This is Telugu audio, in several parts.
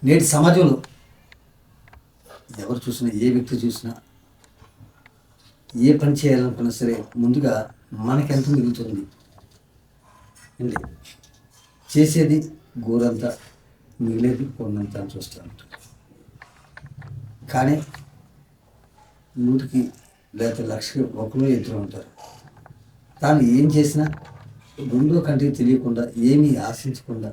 నేటి సమాజంలో ఎవరు చూసినా, ఏ వ్యక్తి చూసినా, ఏ పని చేయాలనుకున్నా సరే ముందుగా మనకెంత మిగులుతుంది అండి, చేసేది గోరంతా, మిగిలేది కొండంత అని చూస్తూ ఉంటారు. కానీ 100కి లేకపోతే 1,00,000కి ఒకరు ఇద్దరు ఉంటారు. తాను ఏం చేసినా రెండో కంటికి తెలియకుండా, ఏమీ ఆశించకుండా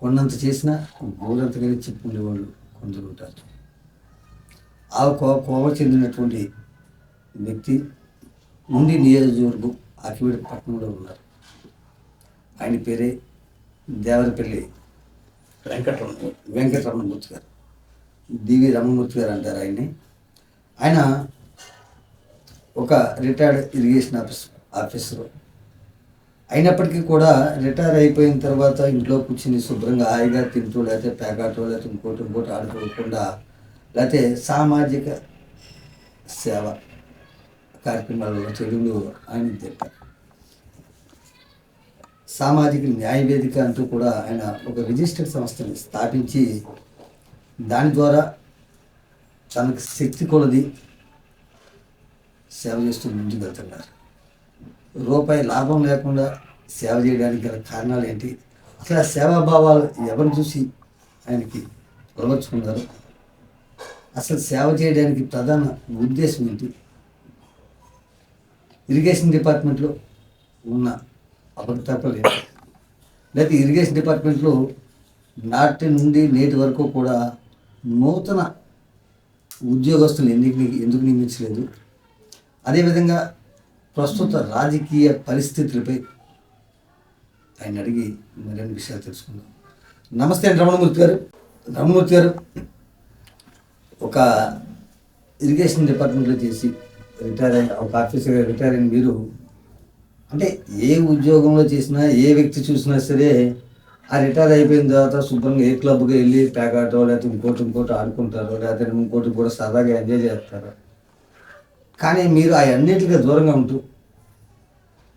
కొండంత చేసినా గోరంతగానే చెప్పుకునే వాళ్ళు కొందరు ఉంటారు. ఆ కోవ చెందినటువంటి వ్యక్తి ఉండి నియోజకవర్గం ఆకివీడు పట్టణంలో ఉన్నారు. ఆయన పేరే దేవరపల్లి వెంకటరమణమూర్తి గారు, డివి రమణమూర్తి గారు అంటారు ఆయన్ని. ఆయన ఒక రిటైర్డ్ ఇరిగేషన్ ఆఫీసరు అయినప్పటికీ కూడా రిటైర్ అయిపోయిన తర్వాత ఇంట్లో కూర్చుని శుభ్రంగా హాయిగా తింటూ, లేకపోతే పేకాటో, లేకపోతే ఇంకోటి ఆడుకోకుండా, లేకపోతే సామాజిక సేవ కార్యక్రమాలలో తెలుగులో ఆయన చెప్పారు. సామాజిక న్యాయ వేదిక అంటూ కూడా ఆయన ఒక రిజిస్టర్డ్ సంస్థని స్థాపించి దాని ద్వారా తనకు శక్తి కొలది సేవ చేస్తూ ముందుకు వెళ్తున్నారు. రూపాయి లాభం లేకుండా సేవ చేయడానికి గల కారణాలు ఏంటి, అసలు ఆ సేవాభావాలు ఎవరిని చూసి ఆయనకి అలవర్చుకున్నారు, అసలు సేవ చేయడానికి ప్రధాన ఉద్దేశం ఏంటి, ఇరిగేషన్ డిపార్ట్మెంట్లో ఉన్న అపరితపలు ఏంటి, లేకపోతే ఇరిగేషన్ డిపార్ట్మెంట్లో నాటి నుండి నేటి వరకు కూడా నూతన ఉద్యోగస్తులు ఎందుకు నియమించలేదు, అదేవిధంగా ప్రస్తుత రాజకీయ పరిస్థితులపై ఆయన అడిగి మరిన్ని విషయాలు తెలుసుకుందాం. నమస్తే అండి రమణమూర్తి గారు. ఒక ఇరిగేషన్ డిపార్ట్మెంట్లో చేసి రిటైర్ అయిన ఒక ఆఫీసర్గా రిటైర్ అయిన మీరు, అంటే ఏ ఉద్యోగంలో చేసినా, ఏ వ్యక్తి చూసినా సరే ఆ రిటైర్ అయిపోయిన తర్వాత శుభ్రంగా ఏ క్లబ్కి వెళ్ళి పేకాటో, లేకపోతే ఇంకోటి ఆడుకుంటారు, లేకపోతే ఇంకోటి కూడా సరదాగా ఎంజాయ్ చేస్తారు. కానీ మీరు ఆ అన్నిటికీ దూరంగా ఉంటూ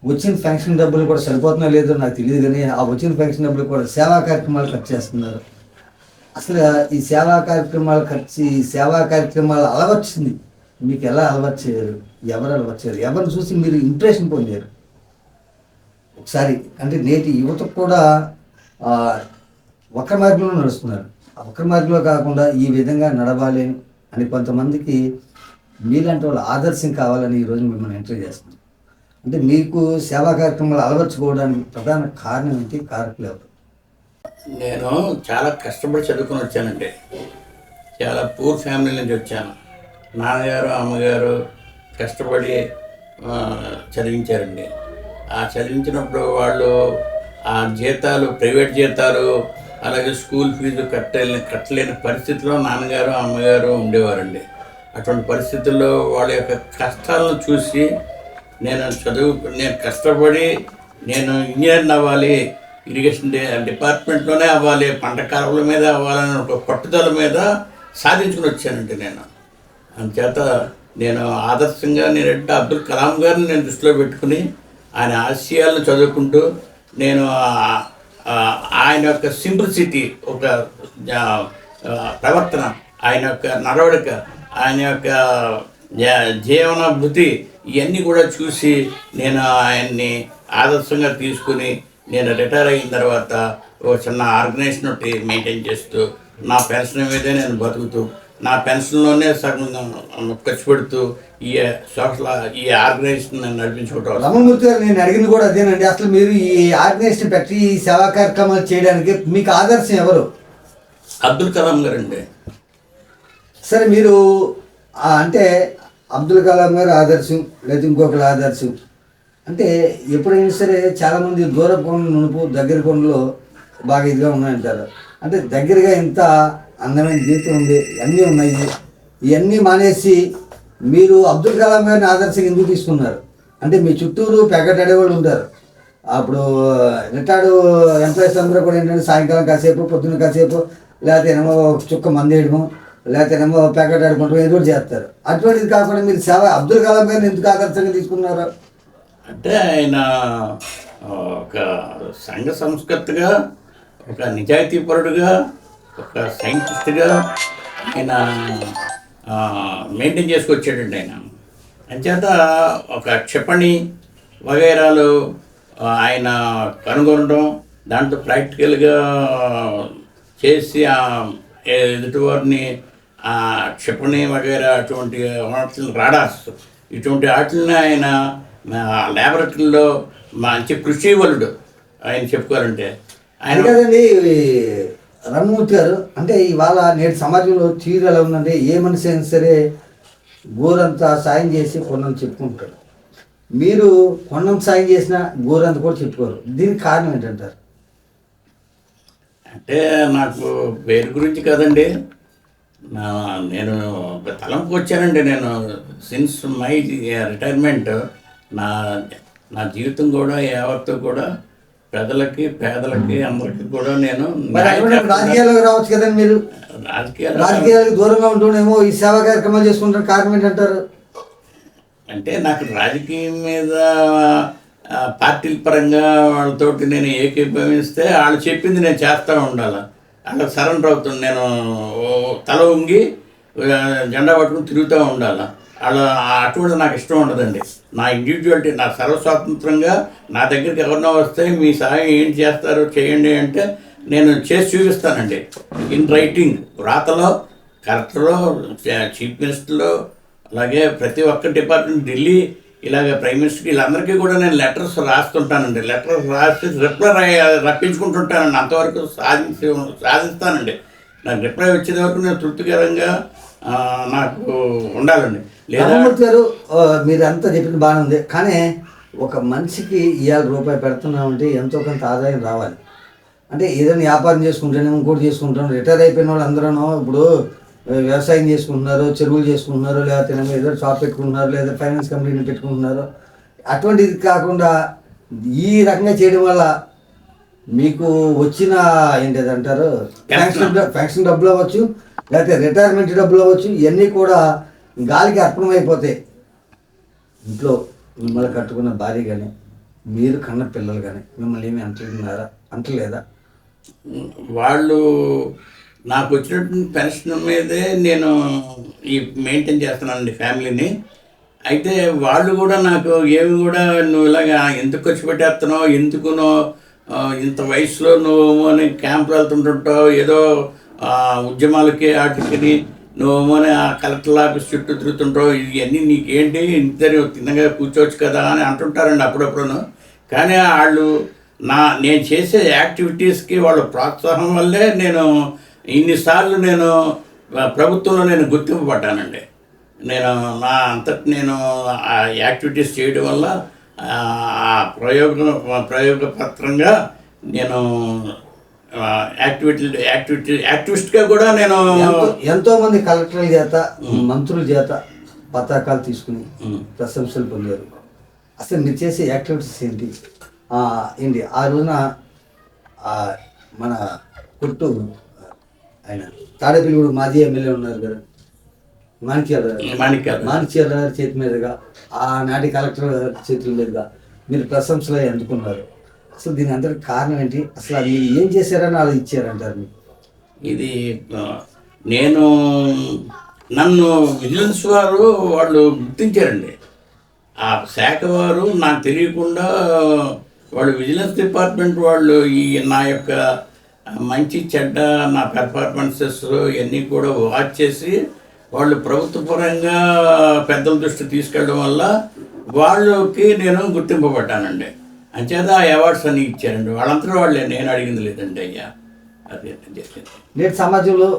వచ్చిన పెన్షన్ డబ్బులు కూడా సరిపోతున్నా లేదో నాకు తెలియదు, కానీ ఆ వచ్చిన పెన్షన్ డబ్బులు కూడా సేవా కార్యక్రమాలు ఖర్చు చేస్తున్నారు. అసలు ఈ సేవా కార్యక్రమాలు అలవర్చింది మీకు ఎలా అలవర్చారు, ఎవరు అలవర్చారు, ఎవరిని చూసి మీరు ఇంప్రెషన్ పొందారు ఒకసారి? అంటే నేటి యువతకు కూడా వక్ర మార్గంలో నడుస్తున్నారు. ఆ వక్ర మార్గంలో కాకుండా ఈ విధంగా నడవాలి అని కొంతమందికి మీలాంటి వాళ్ళు ఆదర్శం కావాలని ఈరోజు మిమ్మల్ని ఎంటర్ చేస్తున్నాం. అంటే మీకు సేవా కార్యక్రమాలు అలవర్చుకోవడానికి ప్రధాన కారణం ఏంటి, కారకులు ఎవరు? నేను చాలా కష్టపడి చదువుకొని వచ్చానండి. చాలా పూర్ ఫ్యామిలీ నుంచి వచ్చాను. నాన్నగారు అమ్మగారు కష్టపడి చదివించారండి. ఆ చదివించినప్పుడు వాళ్ళు ఆ జీతాలు, ప్రైవేట్ జీతాలు, అలాగే స్కూల్ ఫీజు కట్టలేని పరిస్థితిలో నాన్నగారు అమ్మగారు ఉండేవారండి. అటువంటి పరిస్థితుల్లో వాళ్ళ యొక్క కష్టాలను చూసి నేను కష్టపడి నేను ఇంజనీర్ని అవ్వాలి, ఇరిగేషన్ డిపార్ట్మెంట్లోనే అవ్వాలి, పంట కాలువల మీద అవ్వాలని ఒక పట్టుదల మీద సాధించుకుని వచ్చానండి. నేను అందుచేత నేను ఆదర్శంగా నేనంటే అబ్దుల్ కలాం గారిని నేను దృష్టిలో పెట్టుకుని ఆయన ఆశయాలను చదువుకుంటూ నేను ఆయన యొక్క సింప్లిసిటీ, ఒక ప్రవర్తన, ఆయన యొక్క నడవడిక, ఆయన యొక్క జీవన భృతి, ఇవన్నీ కూడా చూసి నేను ఆయన్ని ఆదర్శంగా తీసుకుని నేను రిటైర్ అయిన తర్వాత ఒక చిన్న ఆర్గనైజేషన్ ఒకటి మెయింటైన్ చేస్తూ నా పెన్షన్ మీదే నేను బతుకుతూ నా పెన్షన్లోనే సగం ఖర్చు పెడుతూ ఈ ఆర్గనైజేషన్ నడిపించుకుంటాను. రమణమూర్తి గారు, నేను అడిగింది కూడా అదేనండి. అసలు మీరు ఈ ఆర్గనైజేషన్ పెట్టి ఈ సేవా కార్యక్రమాలు చేయడానికి మీకు ఆదర్శం ఎవరు? అబ్దుల్ కలాం గారు అండి. సరే, మీరు అంటే అబ్దుల్ కలాం గారు ఆదర్శం, లేదా ఇంకొకరు ఆదర్శం అంటే ఎప్పుడైనా సరే చాలామంది దూర కొండలు నునుపు, దగ్గర కొండలు బాగా ఇదిగా ఉన్నాయంటారు. అంటే దగ్గరగా ఇంత అందమైన జీవితం ఉంది, అన్నీ ఉన్నాయి, ఇవన్నీ మానేసి మీరు అబ్దుల్ కలాం గారిని ఆదర్శంగా ఎందుకు తీసుకున్నారు? అంటే మీ చుట్టూరు పెగటాడే వాళ్ళు ఉంటారు. అప్పుడు రిటైర్డ్ ఎంప్లాయీస్ అందరూ కూడా ఏంటంటే సాయంకాలం కాసేపు, పొద్దున్న కాసేపు, లేకపోతే ఏమో చుక్క మందేయడము, లేకపోతేనేమో ప్యాకెట్ ఆడుకుంటాం, ఏదో చేస్తారు. అటువంటిది కాకుండా మీరు అబ్దుల్ కలాం గారిని ఎందుకు ఆదర్శంగా తీసుకున్నారు? అంటే ఆయన ఒక సంఘ సంస్కర్తగా, ఒక నిజాయితీపరుడుగా, ఒక సైంటిస్ట్గా ఆయన మెయింటైన్ చేసుకొచ్చాడండి ఆయన. అంచేత ఒక క్షిపణి వగైరాలు ఆయన కనుగొనడం, దాంట్లో ప్రాక్టికల్గా చేసి ఎదుటివారిని క్షిపణి వగైరా అటువంటి వాటిని రాడార్స్ ఇటువంటి వాటిని ఆయన ల్యాబొరేటరీలో మంచి కృషివలుడు ఆయన చెప్పుకోవాలంటే. ఆయన కదండి రంగమూర్తి గారు, అంటే ఇవాళ నేటి సమాజంలో తీరు ఎలా ఉందంటే ఏ మనిషి అయినా సరే గోరంతా సాయం చేసి కొన్నంత చెప్పుకుంటారు. మీరు కొన్నంత సాయం చేసిన గోరంత కూడా చెప్పుకోరు. దీనికి కారణం ఏంటంటారు? అంటే నాకు పేరు గురించి కదండి, నేను తలంపుకి వచ్చానండి. నేను సిన్స్ మై రిటైర్మెంట్ నా నా జీవితం కూడా యావత్తు కూడా ప్రజలకి పేదలకి అందరికీ కూడా నేను రాజకీయాలకు రావచ్చు కదండి. మీరు రాజకీయాలకు దూరంగా ఉంటూనేమో ఈ సేవా కార్యక్రమాలు చేసుకుంటారు, కారణం ఏంటంటారు? అంటే నాకు రాజకీయం మీద పార్టీల పరంగా వాళ్ళతోటి నేను ఏకీభవిస్తే వాళ్ళు చెప్పింది నేను చేస్తూ ఉండాలి. అలా సరెండర్ అవుతుంది. నేను తల ఉంగి జెండా పట్టుకుని తిరుగుతూ ఉండాలి. అలా అటువంటి నాకు ఇష్టం ఉండదండి. నా ఇండివిజువాలిటీ, నా సర్వస్వాతంత్రంగా నా దగ్గరికి ఎవరినో వస్తే మీ సహాయం ఏం చేస్తారో చేయండి అంటే నేను చేసి చూపిస్తానండి. ఇన్ రైటింగ్, వ్రాతలో, కరెక్టర్లో, చీఫ్ మినిస్టర్లో, అలాగే ప్రతి ఒక్క డిపార్ట్మెంట్, ఢిల్లీ, ఇలాగ ప్రైమ్ మినిస్టర్కి వీళ్ళందరికీ కూడా నేను లెటర్స్ రాస్తుంటానండి. లెటర్స్ రాసి రిప్లై రప్పించుకుంటుంటానండి. అంతవరకు సాధిస్తానండి. నాకు రిప్లై వచ్చేది వరకు నేను తృప్తికరంగా నాకు ఉండాలండి. రామమూర్తి గారు, మీరు అంతా చెప్పింది బాగానే ఉంది, కానీ ఒక మనిషికి ఇవాళ రూపాయి పెడుతున్నామంటే ఎంతో కొంత ఆదాయం రావాలి. అంటే ఏదైనా వ్యాపారం చేసుకుంటేనే ఇంకోటి చేసుకుంటాం. రిటైర్ అయిపోయిన వాళ్ళు అందరూ ఇప్పుడు వ్యవసాయం చేసుకుంటున్నారు, చెరువులు చేసుకుంటున్నారు, లేకపోతే ఏదో షాప్ పెట్టుకుంటున్నారు, లేదా ఫైనాన్స్ కంపెనీని పెట్టుకుంటున్నారు. అటువంటిది కాకుండా ఈ రకంగా చేయడం వల్ల మీకు వచ్చిన ఏంటిదంటారు పెన్షన్ డబ్బులు అవ్వచ్చు, లేకపోతే రిటైర్మెంట్ డబ్బులు అవ్వచ్చు, ఇవన్నీ కూడా గాలికి అర్పణమైపోతాయి. ఇంట్లో మిమ్మల్ని కట్టుకున్న భార్య కానీ, మీరు కన్న పిల్లలు కానీ మిమ్మల్ని ఏమి అంటలేదా? వాళ్ళు నాకు వచ్చినటువంటి పెన్షన్ మీదే నేను ఈ మెయింటైన్ చేస్తున్నానండి ఫ్యామిలీని. అయితే వాళ్ళు కూడా నాకు ఏమి కూడా నువ్వు ఇలాగా ఎందుకు ఖర్చు పెట్టేస్తున్నావు, ఎందుకునో ఇంత వయసులో నువ్వు అని క్యాంపులు వెళ్తుంటుంటావు, ఏదో ఉద్యమాలకి వాటికి నువ్వు అని ఆ కలెక్టర్ ఆఫీస్ చుట్టూ తిరుగుతుంటావు, ఇవన్నీ నీకేంటి, ఇంత తిన్నగా కూర్చోవచ్చు కదా అని అంటుంటారండి అప్పుడప్పుడును. కానీ వాళ్ళు నేను చేసే యాక్టివిటీస్కి వాళ్ళ ప్రోత్సాహం వల్లే నేను ఇన్నిసార్లు నేను ప్రభుత్వంలో నేను గుర్తింపు పడ్డానండి. నేను నా అంతటి నేను ఆ యాక్టివిటీస్ చేయడం వల్ల ప్రయోగపత్రంగా నేను యాక్టివిస్ట్గా కూడా నేను ఎంతోమంది కలెక్టర్ల చేత, మంత్రుల చేత పతాకాలు తీసుకుని ప్రశంసలు పొందారు. అసలు మీరు చేసే యాక్టివిటీస్ ఏంటి? ఆ రోజున మన కొట్టు ఆయన తాడేపల్లి మాజీ ఎమ్మెల్యే ఉన్నారు కదా, మాణిక్యాల గారి చేతి మీదుగా, ఆనాటి కలెక్టర్ చేతుల మీదుగా మీరు ప్రశంసలు అందుకున్నారు. అసలు దీని అందరికి కారణం ఏంటి? అసలు అది ఏం చేశారని అలా ఇచ్చారంటారు మీకు? ఇది నన్ను విజిలెన్స్ వాళ్ళు గుర్తించారండి. ఆ శాఖ వారు నాకు తెలియకుండా వాళ్ళు విజిలెన్స్ డిపార్ట్మెంట్ వాళ్ళు నా యొక్క మంచి చెడ్డ నా పెర్ఫార్మెన్సెస్ ఇవన్నీ కూడా వాచ్ చేసి వాళ్ళు ప్రభుత్వపరంగా పెద్దల దృష్టి తీసుకెళ్ళడం వల్ల వాళ్ళకి నేను గుర్తింపబడ్డానండి. అంచేత ఆ అవార్డ్స్ అన్నీ ఇచ్చారండి. వాళ్ళంతా వాళ్ళే, నేను అడిగింది లేదండి అయ్యా. అదే చేసింది. నేటి సమాజంలో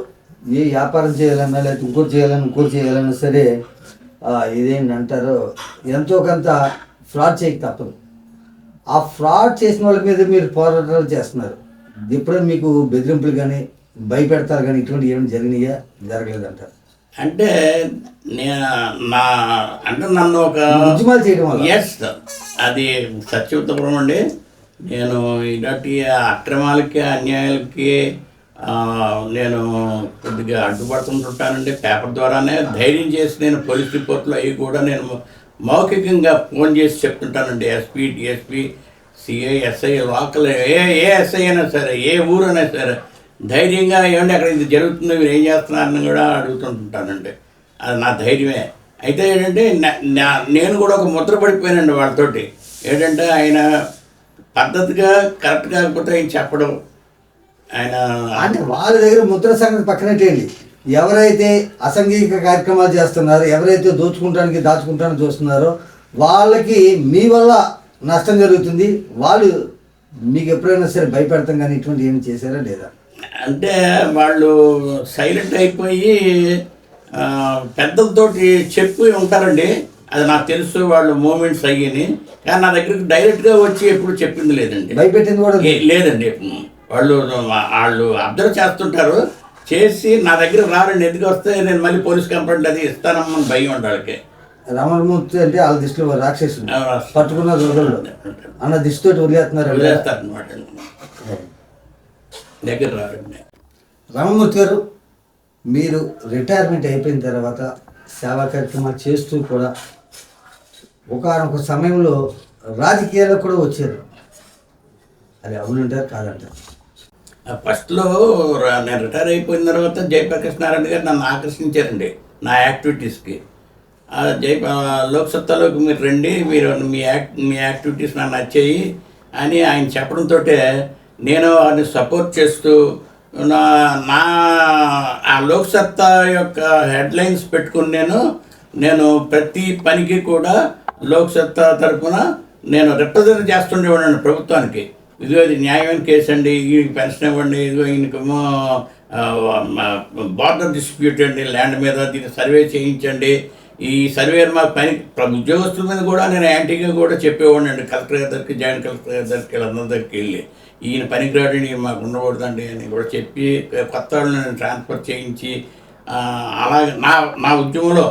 ఏ వ్యాపారం చేయాలన్నా, లేకపోతే ఇంకోటి చేయాలన్నా సరే ఇదేంటంటారు, ఎంతో కొంత ఫ్రాడ్ చేయక తప్పదు. ఆ ఫ్రాడ్ చేసిన వాళ్ళ మీద మీరు పోరాటాలు చేస్తున్నారు. ఎప్పుడైనా మీకు బెదిరింపులు కానీ, భయపెడతారు కానీ, ఇటువంటి ఏమైనా జరిగినాయా? జరగలేదంటారు. అంటే నన్ను ఒక ఉద్యమాలు చేయడం వల్ల అది సత్యవతపురం అండి. నేను ఇలాంటి అక్రమాలకి, అన్యాయాలకి నేను కొద్దిగా అడ్డుపడుతుంటానండి. పేపర్ ద్వారానే ధైర్యం చేసి నేను పోలీస్ రిపోర్ట్లు అవి కూడా నేను మౌఖికంగా ఫోన్ చేసి చెప్తుంటానండి. SP, DSP, CI, SI, local ఏ ఎస్ఐ అయినా సరే, ఏ ఊరైనా సరే ధైర్యంగా ఏమంటే అక్కడ ఇది జరుగుతుందో మీరు ఏం చేస్తున్నారని కూడా అడుగుతుంటానండి. అది నా ధైర్యమే. అయితే ఏంటంటే నేను కూడా ఒక ముద్ర పడిపోయానండి వాళ్ళతోటి. ఏంటంటే ఆయన పద్ధతిగా కరెక్ట్ కాకపోతే ఆయన చెప్పడం, ఆయన అంటే వాళ్ళ దగ్గర ముద్ర సంగతి పక్కనట్టేయండి. ఎవరైతే అసాంఘిక కార్యక్రమాలు చేస్తున్నారో, ఎవరైతే దాచుకుంటానికి చూస్తున్నారో వాళ్ళకి మీ వల్ల నష్టం జరుగుతుంది. వాళ్ళు మీకు ఎప్పుడైనా సరే భయపెడతాం కానీ ఇటువంటి ఏమి చేశారా లేదా? అంటే వాళ్ళు సైలెంట్ అయిపోయి పెద్దలతోటి చెప్పి ఉంటారండి. అది నాకు తెలుసు, వాళ్ళు మూమెంట్స్ అయ్యని. కానీ నా దగ్గరికి డైరెక్ట్గా వచ్చి ఎప్పుడు చెప్పింది లేదండి, భయపెట్టింది కూడా లేదండి. వాళ్ళు అబ్జర్వ్ చేస్తుంటారు, చేసి నా దగ్గర రారండి. ఎందుకు వస్తే నేను మళ్ళీ పోలీస్ కంప్లైంట్ అది ఇస్తానమ్మని భయం ఉండాలి వాళ్ళకి. రమణమూర్తి అంటే వాళ్ళ దృష్టిలో రాక్షసుడు, పట్టుకున్న రోజుల్లో అన్న దృష్టితో వదిలేస్తారనమాట, దగ్గర రారండి. రామమూర్తి గారు, మీరు రిటైర్మెంట్ అయిపోయిన తర్వాత సేవా కార్యక్రమాలు చేస్తూ కూడా ఒకనొక సమయంలో రాజకీయాల్లో కూడా వచ్చారు. అది అవునంటారు కాదంటారు? ఫస్ట్లో నేను రిటైర్ అయిపోయిన తర్వాత జయప్రకాష్ నారాయణ గారు నన్ను ఆకర్షించారండి నా యాక్టివిటీస్కి. లోక్సత్తాలోకి మీరు రండి, మీరు మీ యాక్టివిటీస్ నాకు నచ్చాయి అని ఆయన చెప్పడంతో నేను వారిని సపోర్ట్ చేస్తూ నా ఆ లోక్సత్తా యొక్క హెడ్లైన్స్ పెట్టుకుని నేను ప్రతి పనికి కూడా లోక్సత్తా తరఫున నేను రిప్రజెంట్ చేస్తుండేవాడిని ప్రభుత్వానికి. ఇదిగో ఇది న్యాయమైన కేసు అండి, ఈ పెన్షన్ ఇవ్వండి, ఇదిగో ఈయనకేమో బార్డర్ డిస్ప్యూట్ అండి ల్యాండ్ మీద, దీన్ని సర్వే చేయించండి. ఈ సర్వే మా పని ఉద్యోగస్తుల మీద కూడా నేను యాంటీగా కూడా చెప్పేవాడిని అండి. కలెక్టర్ గారి దగ్గరికి, జాయింట్ కలెక్టర్ గారి దగ్గరికి, వీళ్ళందరి దగ్గరికి వెళ్ళి ఈయన పనికిరాడండి, మాకు ఉండకూడదండి అని కూడా చెప్పి కొత్త వాళ్ళని నేను ట్రాన్స్ఫర్ చేయించి అలాగే నా ఉద్యమంలో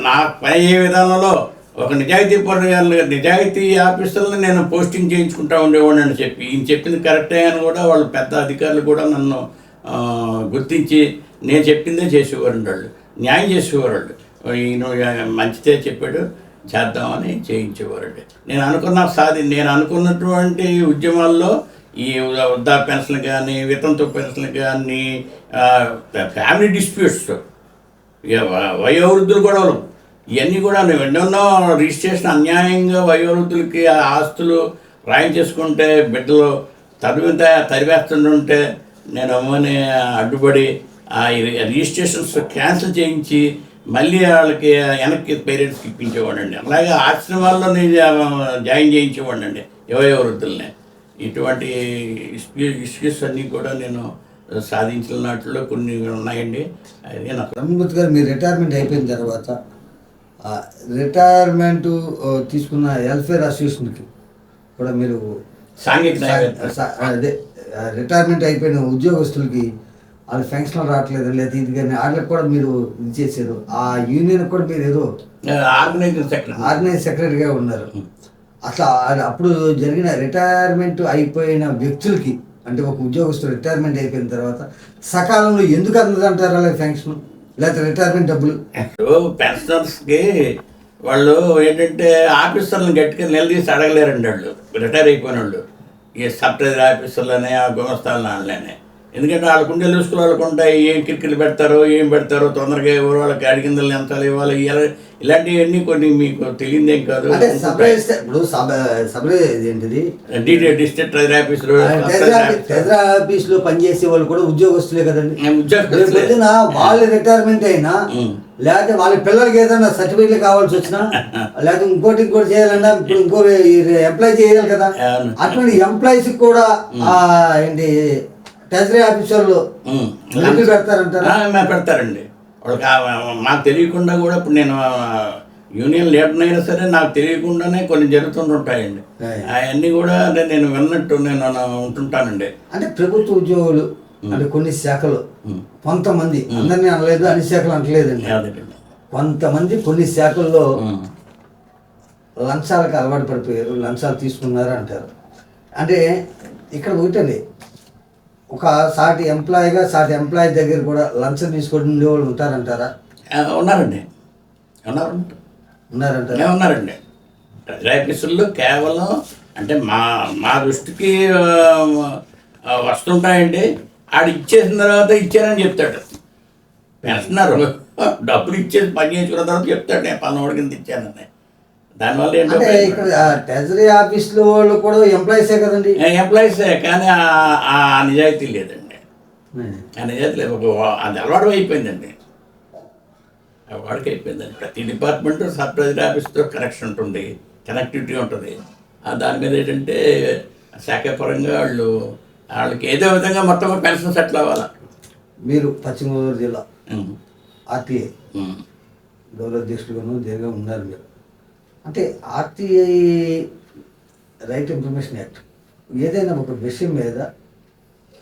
నా పని అయ్యే విధానంలో ఒక నిజాయితీ ఆఫీసర్లను నేను పోస్టింగ్ చేయించుకుంటూ ఉండేవాడిని అని చెప్పి ఈయన చెప్పింది కరెక్టే అని కూడా వాళ్ళు పెద్ద అధికారులు కూడా నన్ను గుర్తించి నేను చెప్పిందే చేసేవారండి. వాళ్ళు న్యాయం చేసేవారు. ఈయన మంచిదే చెప్పాడు, చేద్దామని చేయించేవారండి. నేను అనుకున్నటువంటి ఉద్యమాల్లో ఈ వృద్ధాప్య పెన్షన్ కానీ, వితంతు పెన్షన్ కానీ, ఫ్యామిలీ డిస్ప్యూట్స్, వయోవృద్ధులు గొడవలు, ఇవన్నీ కూడా ఎన్నెన్నో రిజిస్ట్రేషన్ అన్యాయంగా వయోవృద్ధులకి ఆస్తులు రాయించేసుకుంటే బిడ్డలు తరివేస్తుంటే నేను అమ్మని అడ్డుపడి ఆ రిజిస్ట్రేషన్స్ క్యాన్సిల్ చేయించి మళ్ళీ వాళ్ళకి వెనక్కి పేరెంట్స్కి ఇప్పించేవాడండి. అలాగే ఆశ్రమాల్లో నేను జాయిన్ చేయించేవాడండి వయోవృద్ధుల్ని. ఇటువంటి ఇష్యూస్ అన్నీ కూడా నేను సాధించినట్లో కొన్ని ఉన్నాయండి. అదే నాకు. రామమూర్తి గారు, మీరు రిటైర్మెంట్ అయిపోయిన తర్వాత రిటైర్మెంట్ తీసుకున్న వెల్ఫేర్ అసోసియేషన్కి కూడా మీరు అదే రిటైర్మెంట్ అయిపోయిన ఉద్యోగస్తులకి వాళ్ళు ఫంక్షన్ రావట్లేదు లేదా ఇది కానీ వాళ్ళకి కూడా మీరు ఇది చేశారు. ఆ యూనియన్ కూడా మీరు ఏదో ఆర్గనైజ్ సెక్రటరీగా ఉన్నారు. అట్లా అప్పుడు జరిగిన రిటైర్మెంట్ అయిపోయిన వ్యక్తులకి, అంటే ఒక ఉద్యోగస్తులు రిటైర్మెంట్ అయిపోయిన తర్వాత సకాలంలో ఎందుకు అందదంటారు అలాగే ఫంక్షన్ లేకపోతే రిటైర్మెంట్ డబ్బులు? పెన్షనర్స్కి వాళ్ళు ఏంటంటే ఆఫీసర్లను గట్టిగా నిలదీసి అడగలేరండి. వాళ్ళు రిటైర్ అయిపోయిన వాళ్ళు ఈ సబ్ ట్రెజరీ ఆఫీసర్లనే, ఆ గుమస్తాలని వాళ్ళనే. ఎందుకంటే వాళ్ళకు ఉండే లుసుకులు వాళ్ళకు ఉంటాయి. ఏం కిరికిలు పెడతారో తొందరగా ఎవరు వాళ్ళకి అడిగిందలు ఎంత ఇవ్వాలి, ఇలాంటివన్నీ కొన్ని మీకు తెలియదేం కాదు. డిస్ట్రిక్ట్ ట్రెజరీ ఆఫీసులో పనిచేసే వాళ్ళు కూడా ఉద్యోగస్తులే కదండి. వాళ్ళు రిటైర్మెంట్ అయినా లేకపోతే వాళ్ళ పిల్లలకి ఏదైనా సర్టిఫికేట్లు కావాల్సి వచ్చినా లేకపోతే ఇంకోటి చేయాలన్నా ఇప్పుడు ఇంకో ఎంప్లాయ్ చేయాలి కదా. అటువంటి ఎంప్లాయీస్ కూడా ఏంటి ట్రెజరీ ఆఫీసర్లు పెడతారండి. వాళ్ళకి మాకు తెలియకుండా కూడా ఇప్పుడు నేను యూనియన్ లీడర్ అయినా సరే నాకు తెలియకుండానే కొన్ని జరుగుతుంటాయండి. అవన్నీ కూడా నేను విన్నట్టు నేను ఉంటుంటానండి. అంటే ప్రభుత్వ ఉద్యోగులు అంటే కొన్ని శాఖలు కొంతమంది, అందరినీ అనలేదు, అన్ని శాఖలు అనలేదండి, కొంతమంది కొన్ని శాఖల్లో లంచాలకు అలవాటు పడిపోయారు, లంచాలు తీసుకున్నారు అంటారు. అంటే ఇక్కడ ఒకటండి, ఒక సాటి ఎంప్లాయీ దగ్గర కూడా లంచం తీసుకొని ఉండేవాళ్ళు ఉంటారంటారా? ఉన్నారండి. ట్రెజరీ ఆఫీసుల్లో కేవలం అంటే మా దృష్టికి వస్తుంటాయండి. ఆడు ఇచ్చేసిన తర్వాత ఇచ్చానని చెప్తాడు. పెన్షనర్ డబ్బులు ఇచ్చేసి పని చేసుకున్న తర్వాత చెప్తాడు నేను పన్నోడి కింద ఇచ్చానని. దానివల్ల ఏంటో అంటే ఇక్కడ ట్రెజరీ ఆఫీస్లో వాళ్ళు కూడా ఎంప్లాయీసే కదండి. ఎంప్లాయీసే, కానీ ఆ నిజాయితీ లేదండి. ఆ నిజాయితీ లేదు. అది అలవాటు అయిపోయిందండి, అలవాటుకి అయిపోయిందండి. ప్రతి డిపార్ట్మెంట్ సబ్ ట్రెజరీ ఆఫీస్తో కనెక్షన్ ఉంటుంది, కనెక్టివిటీ ఉంటుంది. దాని మీద ఏంటంటే శాఖపరంగా వాళ్ళకి ఏదో విధంగా మొత్తం పెన్షన్ సెటిల్ అవ్వాలి. మీరు పశ్చిమ గోదావరి జిల్లా ఆర్టీఐ గౌరవ అధ్యక్షుడుగాను దేనిగా ఉన్నారు మీరు. అంటే ఆర్టీఐ రైట్ ఇన్ఫర్మేషన్ యాక్ట్ ఏదైనా ఒక విషయం మీద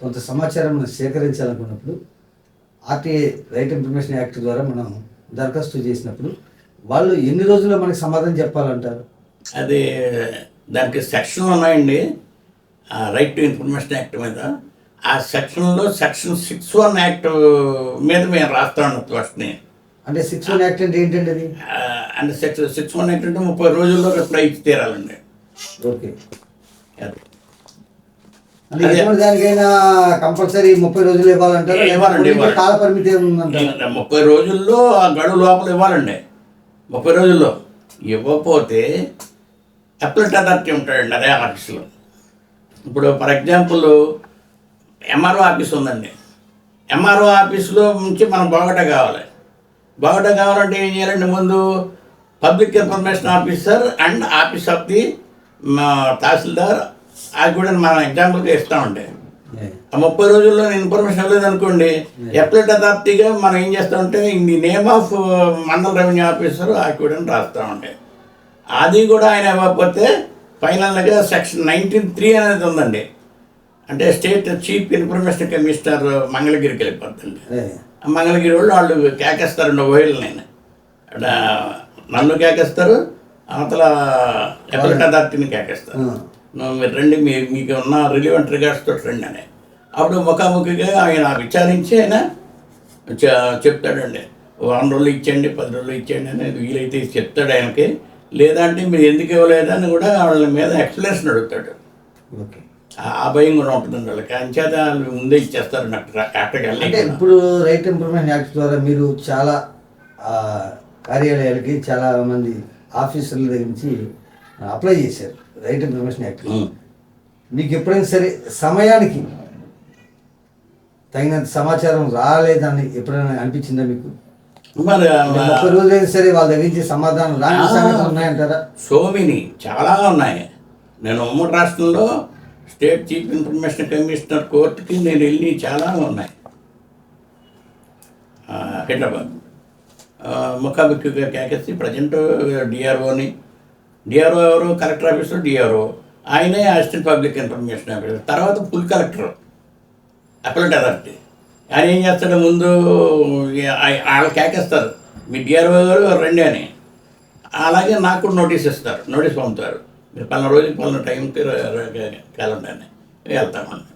కొంత సమాచారం మనం సేకరించాలనుకున్నప్పుడు ఆర్టీఐ రైట్ ఇన్ఫర్మేషన్ యాక్ట్ ద్వారా మనం దరఖాస్తు చేసినప్పుడు వాళ్ళు ఎన్ని రోజుల్లో మనకి సమాధానం చెప్పాలంటారు? అది దానికి సెక్షన్లు ఉన్నాయండి రైట్ టు ఇన్ఫర్మేషన్ యాక్ట్ మీద. ఆ సెక్షన్లో సెక్షన్ 61 యాక్ట్ మీద మేము రాస్తా ఉన్నాం ఫస్ట్ని. అంటే 61 యాక్ట్ అంటే ఏంటండి అది? అంటే సెక్షన్ 61 యాక్ట్ అంటే 30 రోజుల్లో రిప్లై ఇచ్చి తీరాలండి. ఓకే. అంటే ఎటువంటి దానికైనా కంపల్సరీ 30 రోజులు ఇవ్వాలంటారు? ఇవ్వాలండి, కాల పరిమితి ఏముందంటారు? 30 రోజుల్లో ఆ గడువు లోపల ఇవ్వాలండి. 30 రోజుల్లో ఇవ్వకపోతే అప్లెట్ అథారిటీ ఉంటాడండి అదే ఆఫీస్లో. ఇప్పుడు ఫర్ ఎగ్జాంపుల్ ఎంఆర్ఓ ఆఫీస్ ఉందండి. ఎంఆర్ఓ ఆఫీస్లో నుంచి మనం బాగోటా కావాలి. బాగోటా కావాలంటే ఏం చేయాలండి? ముందు public information officer and office of the tahsildar అది కూడా మనం ఎగ్జాంపుల్గా ఇస్తామండి. ఆ 30 రోజుల్లో ఇన్ఫర్మేషన్ లేదనుకోండి, అప్లెట్ అథారిటీగా మనం ఏం చేస్తామంటే ఇన్ ది నేమ్ ఆఫ్ మండల రెవెన్యూ ఆఫీసర్ ఆక్యుడని రాస్తామండి. అది కూడా ఆయన ఇవ్వకపోతే ఫైనల్గా సెక్షన్ 19(3) అనేది ఉందండి. అంటే స్టేట్ చీఫ్ ఇన్ఫర్మేషన్ కమిషనర్ మంగళగిరికి వెళ్ళిపోతుంది. మంగళగిరి వాళ్ళు కేకేస్తారండి ఓయిల్ నేను నన్ను కేకేస్తారు, అవతల అప్లెట్ అథారిటీని కేకేస్తారు. మీరు రండి, మీకు ఉన్న రిలివెంట్ రికార్డ్స్ తోటి రండి అని. అప్పుడు ముఖాముఖిగా ఆయన విచారించి ఆయన చెప్తాడండి. 1 రోజులు ఇచ్చేయండి, 10 రోజులు ఇచ్చేయండి అనేది వీలైతే చెప్తాడు ఆయనకి. లేదంటే మీరు ఎందుకు ఇవ్వలేదని కూడా వాళ్ళ మీద ఎక్స్ప్లెనేషన్ అడుగుతాడు. ఓకే. ఆ భయం కూడా ఉంటుందండి వాళ్ళకి. అంచేత వాళ్ళు ముందే ఇచ్చేస్తారు యాక్టర్కి. అంటే ఇప్పుడు రైట్ ఇన్ఫర్మేషన్ యాక్ట్ ద్వారా మీరు చాలా కార్యాలయాలకి చాలా మంది ఆఫీసర్ల దగ్గర నుంచి అప్లై చేశారు రైట్ ఇన్ఫర్మేషన్ యాక్ట్. మీకు ఎప్పుడైనా సరే సమయానికి తగినంత సమాచారం రాలేదని ఎప్పుడైనా అనిపించిందా మీకు? మరి 30 రోజులైనా సరే వాళ్ళ దగ్గర నుంచి సమాధానం రాని సంగతులు ఉన్నాయంటారా? సోమిని చాలా ఉన్నాయి. నేను ఉమ్మడి రాష్ట్రంలో స్టేట్ చీఫ్ ఇన్ఫర్మేషన్ కమిషనర్ కోర్టుకి నేను వెళ్ళి చాలా ఉన్నాయి. హైదరాబాద్ ముఖాముఖిగా కేకేసి ప్రజెంట్ డిఆర్ఓ ఎవరు? కలెక్టర్ ఆఫీసర్ డిఆర్ఓ, ఆయనే అసిస్టెంట్ పబ్లిక్ ఇన్ఫర్మేషన్ ఆఫీసర్, తర్వాత ఫుల్ కలెక్టర్ అప్లెట్ అథారిటీ. ఆయన ఏం చేస్తాడు? ముందు వాళ్ళు కేకేస్తారు మీ డిఆర్ఓ గారు రండి అని. అలాగే నాకు కూడా నోటీస్ ఇస్తారు, నోటీస్ పంపుతారు. మీరు పలానా రోజుకి పలానా టైంకి క్యాలెండర్ అని వెళ్తామని.